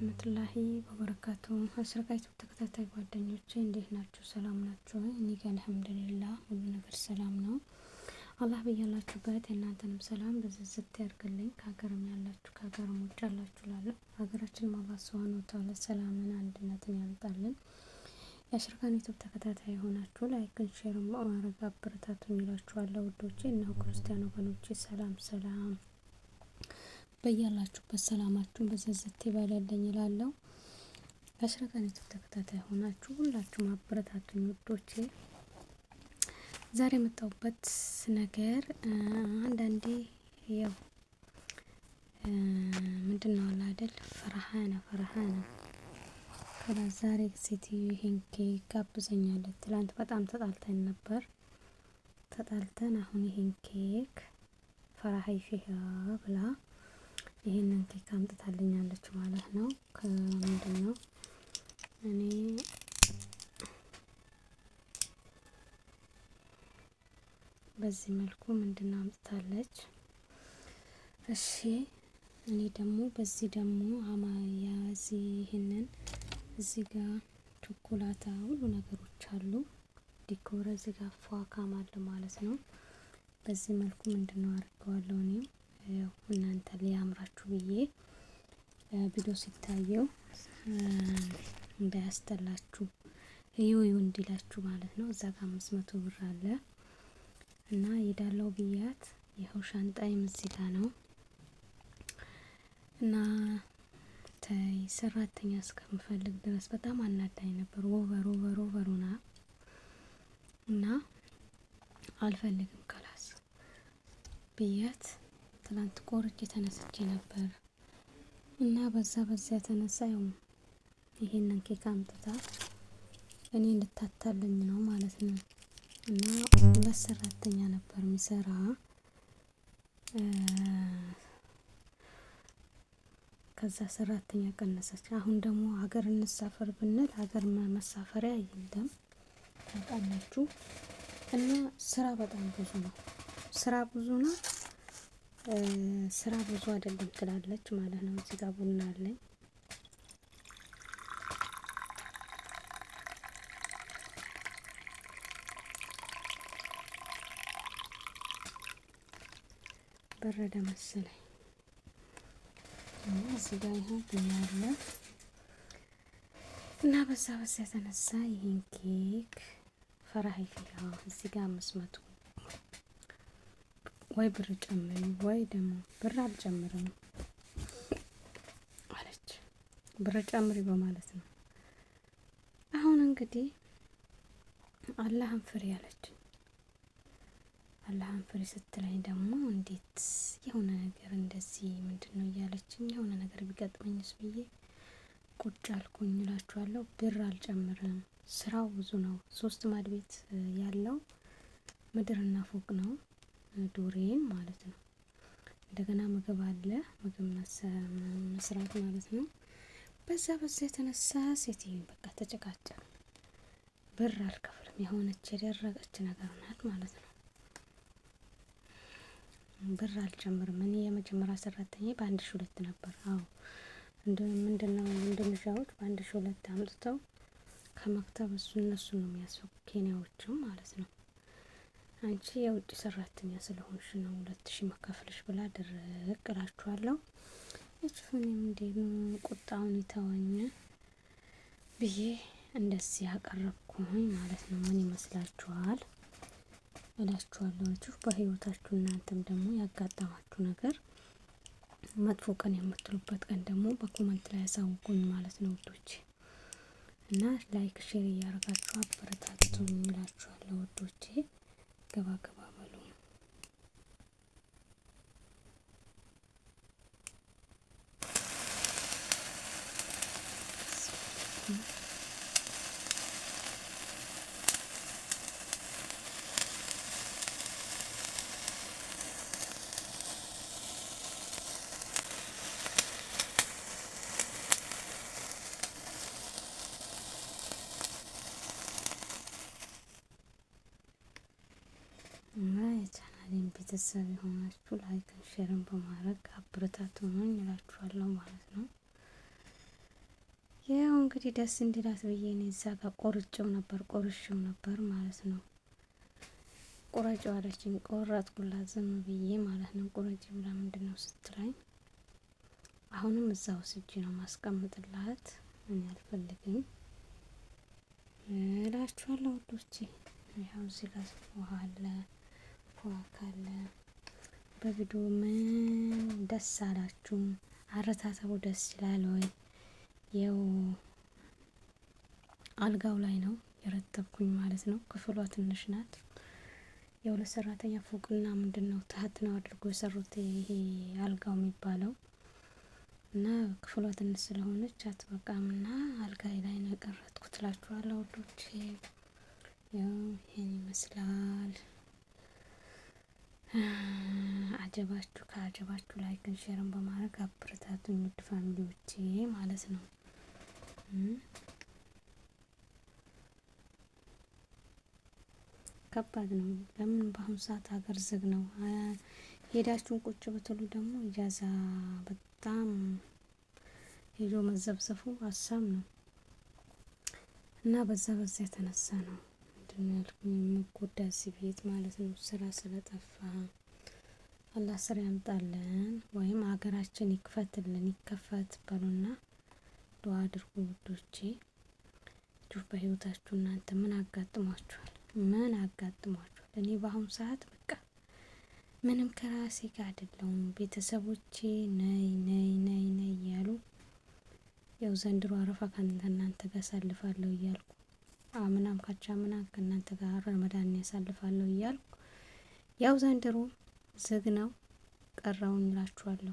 ወራህመቱላሂ ወበረካቱ። አስረቃይቱ ተከታታይ ጓደኞቼ እንዴት ናችሁ? ሰላም ናችሁ? እኔ ጋር አልሐምዱሊላህ ሁሉ ነገር ሰላም ነው። አላህ በያላችሁበት የእናንተንም ሰላም በዝዝት ያርግልኝ። ከሀገርም ያላችሁ ከሀገርም ውጭ ያላችሁ ላለሁ ሀገራችንም አላህ ሱብሃነሁ ወተዓላ ሰላምን አንድነትን ያምጣልን። የአሽርካን ዩቲዩብ ተከታታይ ሆናችሁ ላይክን ሼር ማድረግ አበረታቱኝ እላችኋለሁ ውዶቼ። እነሆ ክርስቲያን ወገኖቼ ሰላም በያላችሁበት ሰላማችሁን በዘዘት ይበለልኝ እላለሁ። የአሽርካን ዩቲዩብ ተከታታይ ሆናችሁ ሁላችሁም አበረታቱኝ ውዶቼ። ዛሬ የመጣሁበት ነገር አንዳንዴ ያው ምንድነው አለ አይደል ፈርሃና ከዛ ዛሬ ሴትዮ ይሄን ኬክ ጋብዘኛለች። ትላንት በጣም ተጣልተን ነበር። አሁን ይሄን ኬክ ፈራሃይ ፊሃ ብላ ይሄንን ኬክ አምጥታልኛለች ማለት ነው። ከምንድነው እኔ በዚህ መልኩ ምንድነው አምጥታለች። እሺ እኔ ደግሞ በዚህ ደግሞ አማያ ይሄንን እዚህ ጋር ቾኮላታ ሁሉ ነገሮች አሉ። ዲኮር እዚህ ጋር ፏካም አለ ማለት ነው። በዚህ መልኩ ምንድነው አድርገዋለሁ እኔም ያው እናንተ ሊያምራችሁ ብዬ ቪዲዮ ሲታየው እንዳያስጠላችሁ እዩ እንዲላችሁ ማለት ነው። እዛ ጋር 500 ብር አለ እና ሄዳለው ብያት ይኸው ሻንጣዬም እዚህ ጋር ነው። እና ተይ ሰራተኛ እስከምፈልግ ድረስ በጣም አናዳኝ ነበር። ኦቨሩና እና አልፈልግም ከላስ ብያት ትላንት ቆርጬ ተነስቼ ነበር እና በዛ የተነሳ ይሄንን ኬክ አምጥታ እኔ እንድታታልኝ ነው ማለት ነው። እና ሁለት ሰራተኛ ነበር የሚሰራ ከዛ ሰራተኛ ቀነሰች። አሁን ደግሞ ሀገር እንሳፈር ብንል ሀገር መሳፈሪያ የለም ታውቃላችሁ። እና ስራ በጣም ብዙ ነው። ስራ ብዙ አይደለም ትላለች ማለት ነው። እዚህ ጋር ቡና አለኝ። በረደ መሰለኝ። እዚህ ጋር ይሄን ቡና አለ እና በዛ የተነሳ ይሄን ኬክ ፈራሃይ ፊሃ እዚህ ጋር 500 ወይ ብር ጨምሪ ወይ ደግሞ ብር አልጨምርም አለች። ብር ጨምሪ በማለት ነው። አሁን እንግዲህ አላህን ፍሪ አለች። አላህን ፍሪ ስትለኝ ደግሞ እንዴት የሆነ ነገር እንደዚህ ምንድነው እያለችኝ የሆነ ነገር ቢገጥመኝስ ብዬ ቁጭ አልኩኝ እላችኋለሁ። ብር አልጨምርም። ስራው ብዙ ነው። 3 ማድ ቤት ያለው ምድርና ፎቅ ነው። ዶሬን ማለት ነው። እንደገና ምግብ አለ። ምግብ መስራት ማለት ነው። በዛ የተነሳ ሴትዮ በቃ ተጨቃጨቅ። ብር አልከፍልም የሆነች የደረቀች ነገር ናት ማለት ነው። ብር አልጨምርም። እኔ የመጀመሪያ ሰራተኛ በ1002 ነበር። ምንድነው እንደምጃዎች በ1002 አምጥተው ከመክተብ እነሱ ነው የሚያስፈኩ ኬንያዎችም ማለት ነው። አንቺ የውጭ ሰራተኛ ስለሆንሽ ነው 2000 መከፍልሽ ብላ ድርቅ እላችኋለሁ። እሱንም እንዴት ቁጣውን ይተወኝ ብዬ እንደዚህ ያቀረብኩኝ ማለት ነው። ምን ይመስላችኋል እላችኋለሁ። በህይወታችሁ እናንተም ደግሞ ያጋጠማችሁ ነገር መጥፎ ቀን የምትሉበት ቀን ደግሞ በኮመንት ላይ ያሳውቁኝ ማለት ነው ውዶቼ። እና ላይክ ሼር እያደረጋችሁ አበረታቱኝ እላችኋለሁ ውዶቼ። ገባ በሉ። እና የቻናሌን ቤተሰብ የሆናችሁ ላይክ ሼርን በማድረግ አበረታቱኝ እላችኋለሁ ማለት ነው። እንግዲህ ደስ እንዲላት ብዬ እኔ እዛ ጋር ቆርጬው ነበር ማለት ነው። ቁረጭው አለችኝ፣ ቆረጥኩላት ዝም ብዬ ማለት ነው። ቁረጭ ብላ ምንድነው ስትለኝ አሁንም እዛ ወስጄ ነው ማስቀምጥላት፣ እኔ አልፈልግም እላችኋለሁ ውዶቼ። ያው እዚህ ጋር ውሃ አለ፣ ፏክ አለ። በቪዲዮ ምን ደስ አላችሁ? አረታተቡ ደስ ይላል ወይ? ያው አልጋው ላይ ነው የረተብኩኝ ማለት ነው። ክፍሏ ትንሽ ናት። የሁለት ሰራተኛ ፎቅና ምንድነው ታህት ነው አድርጎ የሰሩት ይሄ አልጋው የሚባለው እና ክፍሏ ትንሽ ስለሆነች አትበቃምና አልጋይ ላይ ነው የቀረጥኩት እላችኋለሁ ውዶቼ። ያው ይሄን ይመስላል። ከአጀባችሁ ላይክን ሼርን በማድረግ አበረታቱኝ ውድ ፋሚሊዎቼ ማለት ነው። ከባድ ነው። ለምን በአሁኑ ሰዓት ሀገር ዝግ ነው። ሄዳችሁን ቁጭ ብትሉ ደግሞ እጃዛ በጣም ሄዶ መዘብዘፉ ሀሳብ ነው እና በዛ የተነሳ ነው ምንድነው ያልኩኝ የምጎዳ እዚህ ቤት ማለት ነው። ስራ ስለጠፋ አላህ ስራ ያምጣልን ወይም ሀገራችን ይክፈትልን፣ ይከፈት በሉና ዱአ አድርጉ ውዶቼ። በህይወታችሁ እናንተ ምን አጋጥሟችኋል? ምን አጋጥሟችኋል? እኔ በአሁኑ ሰዓት በቃ ምንም ከራሴ ጋር አይደለሁም። ቤተሰቦቼ ነይ ነይ ነይ ነይ እያሉ ያው ዘንድሮ አረፋ ከእናንተ ጋር አሳልፋለሁ እያልኩ አምናም ካቻምና ከእናንተ ጋር ረመዳን ያሳልፋለሁ እያልኩ ያው ዘንድሮ ዝግ ነው ቀረውን እላችኋለሁ።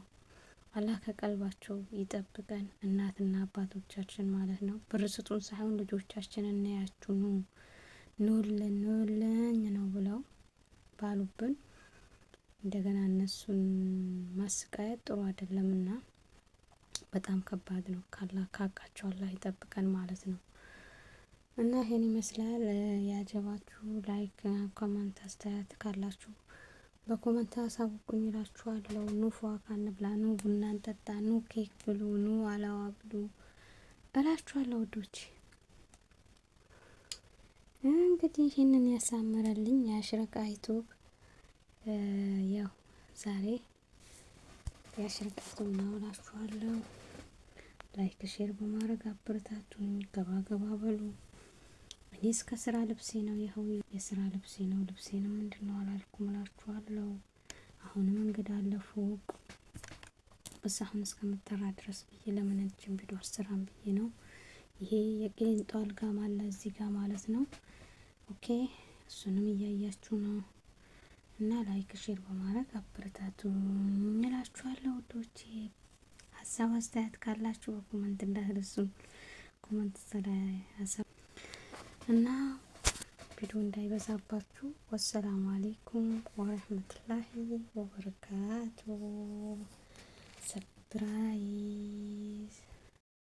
አላህ ከቀልባቸው ይጠብቀን፣ እናትና አባቶቻችን ማለት ነው። ብር ስጡን ሳይሆን ልጆቻችንን እናያችሁ ኑልን ነው ብለው ባሉብን እንደገና እነሱን ማስቃየት ጥሩ አይደለምና በጣም ከባድ ነው። ካቃቸው አላህ ይጠብቀን ማለት ነው። እና ይሄን ይመስላል። ያጀባችሁ ላይክ፣ ኮመንት አስተያየት ካላችሁ በኮመንት አሳውቁኝ እላችኋለሁ። ኑ ፏካ እንብላ፣ ኑ ቡና እንጠጣ፣ ኑ ኬክ ብሉ፣ ኑ አላዋ ብሉ እላችኋለሁ ውዶች። እንግዲህ ይህንን ያሳመረልኝ የአሽረቃ ዩቱብ ያው ዛሬ የአሽረቃ ዩቱብ ነው እላችኋለሁ። ላይክ ሼር በማድረግ አበረታቱኝ። ገባ በሉ። እኔ እስከ ስራ ልብሴ ነው ይኸው የስራ ልብሴ ነው። ልብሴንም ምንድነው አላልኩም እላችኋለሁ። አሁንም እንግዳ አለ ፎቅ በዛ አሁን እስከምጠራ ድረስ ብዬ ለምን እጅም ቪዲዮ አሰራም ብዬ ነው። ይሄ የቅሊንጦ አልጋ ማለት እዚህ ጋር ማለት ነው። ኦኬ እሱንም እያያችሁ ነው እና ላይክ ሼር በማድረግ አበረታቱኝ እላችኋለሁ ውዶቼ። ሀሳብ አስተያየት ካላችሁ በኮመንት እንዳትረሱኝ። ኮመንት ሀሳብ እና ቪዲዮ እንዳይበዛባችሁ። ወሰላሙ አለይኩም ወረህመቱላሂ ወበረካቱ። ሰብስክራይብ